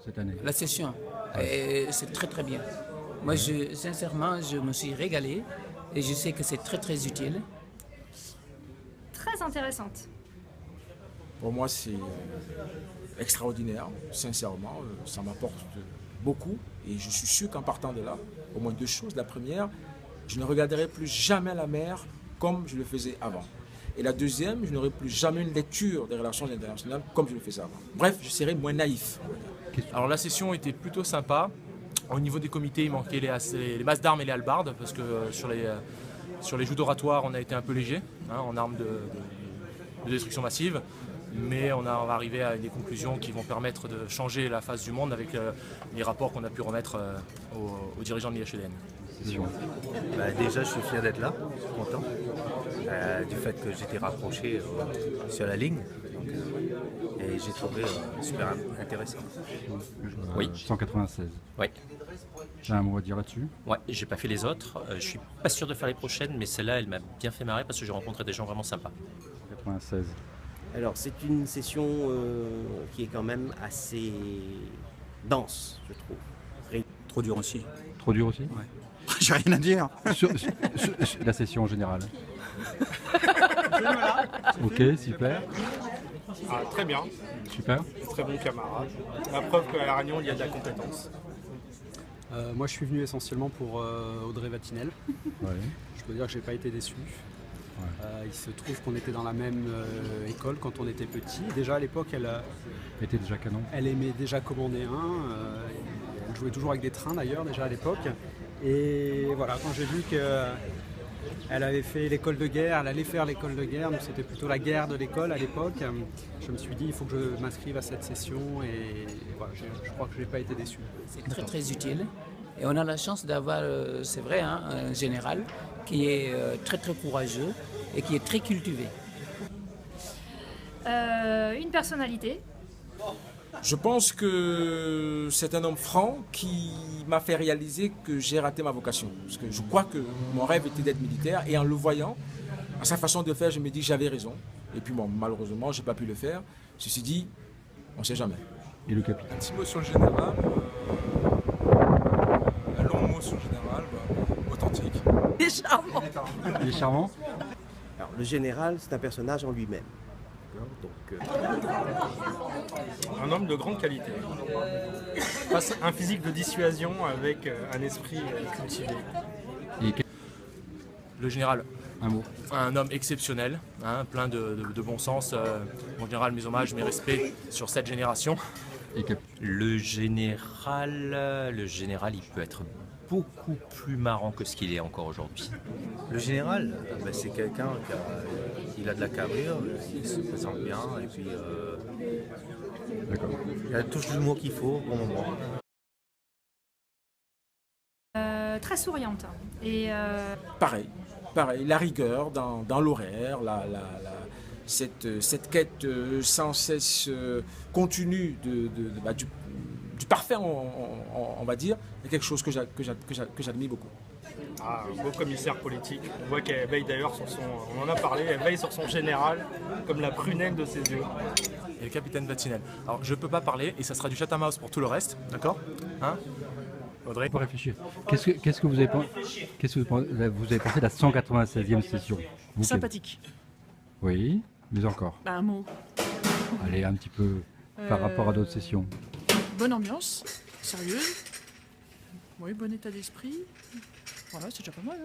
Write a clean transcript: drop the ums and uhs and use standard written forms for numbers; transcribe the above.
cette année? La session, c'est très très bien. Moi, sincèrement, je me suis régalé et je sais que c'est très très utile. Très intéressante. Pour moi, c'est extraordinaire, sincèrement. Ça m'apporte beaucoup et je suis sûr qu'en partant de là, au moins deux choses. La première, je ne regarderai plus jamais la mer comme je le faisais avant. Et la deuxième, je n'aurai plus jamais une lecture des relations internationales comme je le faisais avant. Bref, je serai moins naïf. Alors la session était plutôt sympa. Au niveau des comités, il manquait les masses d'armes et les hallebardes, parce que sur les joutes oratoires, on a été un peu léger, en armes de destruction massive. Mais on va arriver à des conclusions qui vont permettre de changer la face du monde avec les rapports qu'on a pu remettre aux dirigeants de l'IHEDN. Déjà, je suis fier d'être là, content du fait que j'étais rapproché sur la ligne. Et j'ai trouvé super intéressant. Oui. 196. Oui. J'ai un mot à dire là-dessus. Ouais, j'ai pas fait les autres. Je suis pas sûr de faire les prochaines, mais celle-là, elle m'a bien fait marrer parce que j'ai rencontré des gens vraiment sympas. 96. Alors, c'est une session qui est quand même assez dense, je trouve. Trop dur aussi. Trop dur aussi? Ouais. J'ai rien à dire. Sur la session en général. Ok, super. Ah, très bien, Super. très bon camarade. La preuve qu'à La Réunion, il y a de la compétence. Moi, je suis venu essentiellement pour Audrey Vatinel. Ouais. Je peux dire que j'ai pas été déçu. Ouais. Il se trouve qu'on était dans la même école quand on était petit. Déjà à l'époque, elle Était déjà canon. aimait déjà commander un. Elle jouait toujours avec des trains d'ailleurs déjà à l'époque. Et voilà, quand j'ai vu qu'elle avait fait l'école de guerre, elle allait faire l'école de guerre, donc c'était plutôt la guerre de l'école à l'époque. Je me suis dit, il faut que je m'inscrive à cette session et voilà, je crois que je n'ai pas été déçu. C'est très très utile. Et on a la chance d'avoir, c'est vrai, un général qui est très très courageux et qui est très cultivé. Une personnalité. Je pense que c'est un homme franc qui m'a fait réaliser que j'ai raté ma vocation. Parce que je crois que mon rêve était d'être militaire et en le voyant, à sa façon de faire, je me dis que j'avais raison. Et puis bon, malheureusement, je n'ai pas pu le faire. Ceci dit, on ne sait jamais. Et le capitaine? Un petit mot sur le général. Un long mot sur le général. Authentique. Il est charmant. Il est charmant? Alors, le général, c'est un personnage en lui-même. Donc, Un homme de grande qualité. Un physique de dissuasion avec un esprit cultivé. Et Le général, un mot. un homme exceptionnel, plein de bon sens. Mon général, mes hommages, mes respects sur cette génération. Et Le général, il peut être beaucoup plus marrant que ce qu'il est encore aujourd'hui. Le général, c'est quelqu'un qui a de la carrure, il se présente bien et puis D'accord. il a la touche d'humour qu'il faut au bon moment. Très souriante. Et Pareil, la rigueur dans l'horaire, cette quête sans cesse continue du parfait, on va dire, est quelque chose que j'admire beaucoup. Ah, un beau commissaire politique. On voit qu'elle veille d'ailleurs sur on en a parlé, elle veille sur son général comme la prunelle de ses yeux. Et le capitaine Vatinel. Alors je peux pas parler et ça sera du Chatham House pour tout le reste, d'accord? Audrey? Pour réfléchir. Qu'est-ce que vous avez pensé? Vous avez pensé de la 196e session? Vous, Sympathique. Oui, mais encore. Un mot. Allez, un petit peu par rapport à d'autres sessions. Bonne ambiance, sérieuse. Oui, bon état d'esprit. Voilà, c'est déjà pas mal.